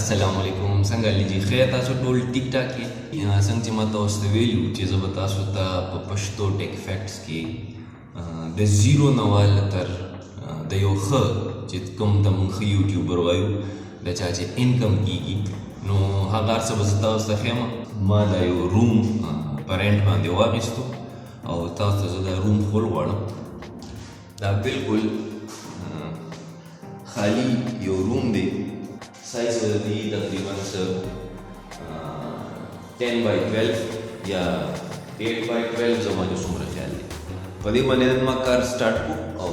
AssalamuAlikum څنګه لږی خیر تاسو ټول ټیک ټاک کې څنګه چې ما تاسو ته ویلو چې زه به تاسو ته په پښتو ټیک فیکټس کې د زیرو نه واله تر د یو ښه چې کوم ته موږ ښه یوټیوبر وایو د چا چې انکم کېږي نو هغه هر څه به زه تاسو ته ښیم. ما دا یو روم په رینټ باندې واخیستو او تاسو ته زه دا روم خول غواړم. دا بالکل خالی یو روم دی. سائز دی تقریباً 10x12 یا 8x12 زما جو څومره خیال دی. په دې باندې ما کار سټارټ کو او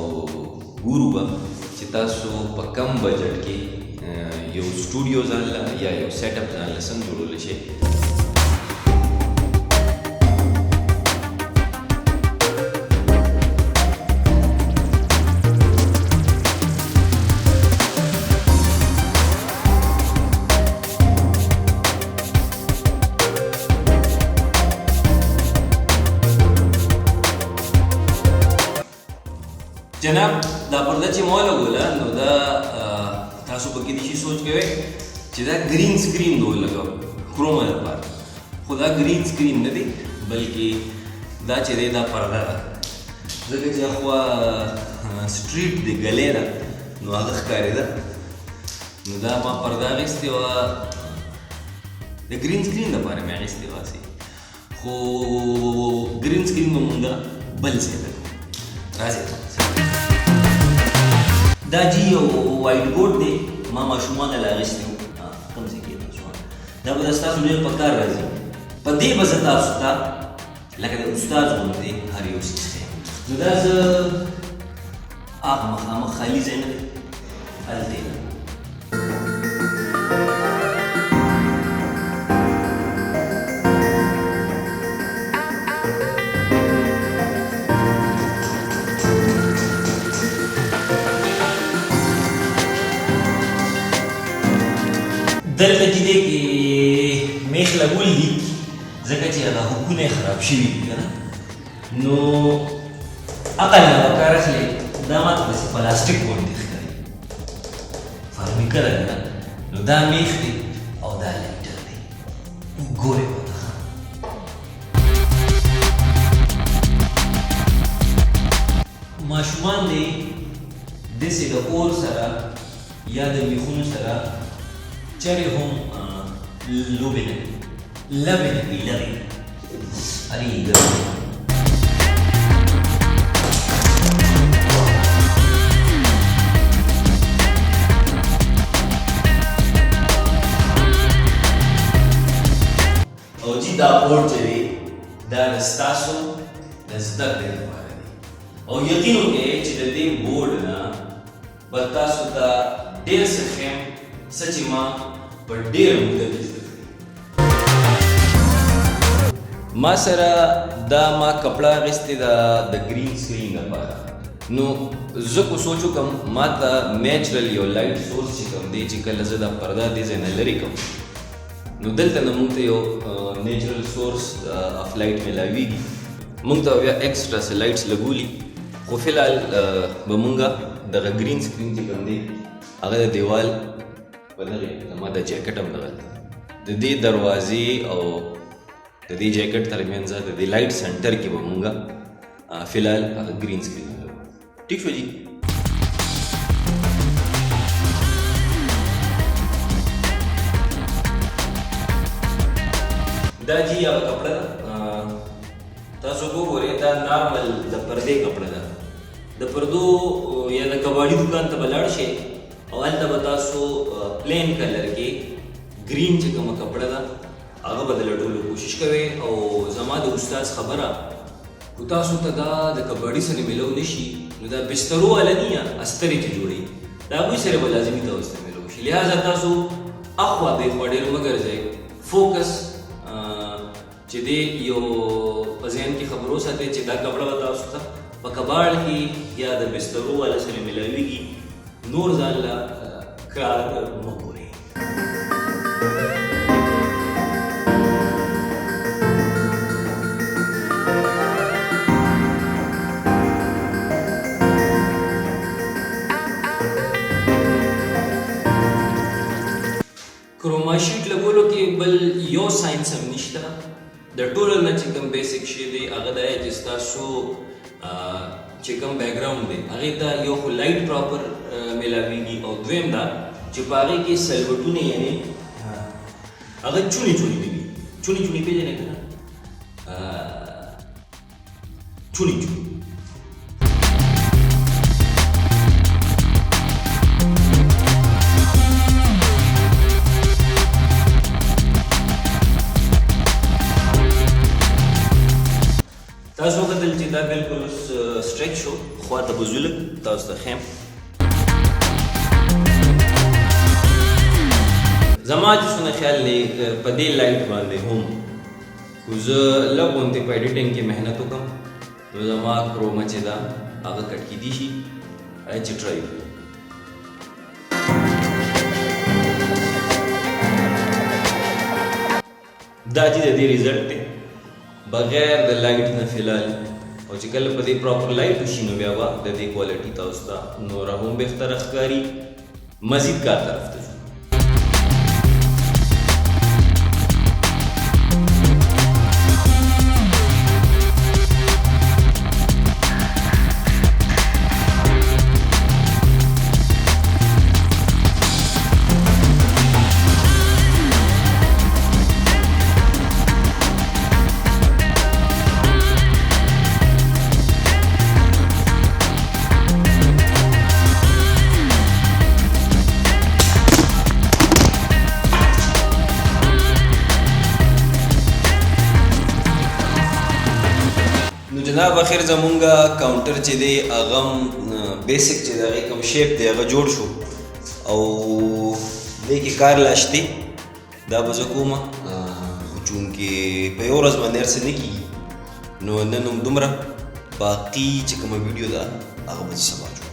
ګورو به چې تاسو په کم بجټ کې یو سټوډیو ځانله یا یو سیټ اپ ځانله څنګه جوړولی شئ. جناب دا پرده چې ما لګوله نو دا تاسو پکې دې شي سوچ کوئ چې دا ګرین سکرین نو لګاو کروما لپاره، خو دا ګرین سکرین نه دی بلکې دا چې دی دا پرده ده. ځکه چې اخوا سټریټ دی ګلۍ ده نو هغه ښکارېده نو دا ما پرده اخیستې وه د ګرین سکرین لپاره مې اخیستې وه هسې، خو ګرین سکرین به مونږ بل ځای ته کړو. راځئ دا جی یو وایټ بورډ دی ما ماشومانه له اخیستی و کوم ځای کې ماشومان دا به ستاسو ډېر په کار راځي. په دې به زه تاسو ته لکه د استاد غوندې هر یو څیز ښیم. نو دا زه هغه مخامخ خالي ځای نه دی هلته یم. دلته چې دی کې میخ لګول دي ځکه چې هغه حقونه یې خراب شوي دي که نه نو عقل نه به کار اخلې. دا ماته داسې پلاستیک غوندې ښکاري فارمیکه ده که نه نو دا میخ دی او دا لایټر دی. ګورئ ورته ښه ماشومان دی داسې د اور سره یا د میخونو سره چرې هم لوبې نه کوي لبې نه کوي لبې هرې ګرم او جي دا بورډ چې دی دا د ستاسو د زده کړې لپاره دی او یقین وکړئ چې د دې بورډ نه به تاسو ته ډېر څه ښیم څه چې ما په ډېره موده کې زده کړي. ما سره دا ما کپړه اخیستې ده د ګرین سکرین لپاره. نو زه کو سوچ وکړم ما ته نیچرل یو لایټ سورس چې کوم دی چې کله زه دا پرده دې ځای نه لرې کړم نو دلته نه موږ ته یو نیچرل سورس اف لایټ میلاویږي. موږ ته بیا ایکسټرا څه لایټس لګولي خو فلحال به موږ دغه ګرین سکرین چې کوم دی هغه د دیوال په دغې زما د جاکټ هم دغلته د دې دروازې او د دې جاکټ ترمنځ د دې لایټ سنټر کې به مونږ فلحال هغه ګرین سکرین لرو. ټیک شو جي. دا جي هغه کپړه ده تاسو وګورئ دا نارمل د پردې کپړه ده. د پردو یا د کباړي دکان ته به لاړ شئ او هلته به تاسو پلین کلر کې ګرین چې کومه کپړه ده هغه به د لټولو کوشش کوئ او زما د استاد خبره خو تاسو ته دا د کباړي سره میلو نه شي نو دا بسترو والا نه یا استرې چې جوړوي د هغوی سره به لازمي تاسو ته میلو شي. لہذا تاسو اخوا دېخوا ډېر مه ګرځئ. فوکس چې دی یو په ذهن کې خبر وساتئ چې دا کپړه به تاسو ته په کباړ کې یا د بسترو والا سره میلاویږي. نور ځان له کار مه ګورئ. بل یو ساينس هم نشته د ټولو نه چې کوم بیسیک شی دی هغه دا چې ستاسو چې کوم بیک ګراوند دی هغې ته یو خو لایټ پراپر میلاویږي او دویم دا چې په هغې کې سلوټونه یعنې هغه چونې چونې دي چونې چونې پېژنې که نه چونې چونې تاسو وکتل چې دا بالکل اوس سټریچ شو خوا ته به ځو لږ تاسو ته ښیم زما چې څونه خیال دی په دې لایټ باندې هم خو زه لږ غوندې په ایډیټینګ کې محنت وکړم نو زما کرومه چې ده هغه کټ کیدی شي چې ټرای وکړو دا چې د دې ریزلټ دی بغیر د لایټ نه فلال او چې کله په دې پراپر لایټ وشي نو بیا به د دې کوالټي تاسو ته نوره هم بهتره ښکاري مزید کار طرف ته ځو جناب اخر زمونږه کاونټر چې دی هغه بیسک چې د هغې کوم شیپ دی هغه جوړ شو او دې کې کار لاشتي دا به زه کومه خو چونکې په یو ورځ باندې هر څه نه کېږي نو نن هم دومره باقي چې کومه ویډیو ده هغه به سبا جوړ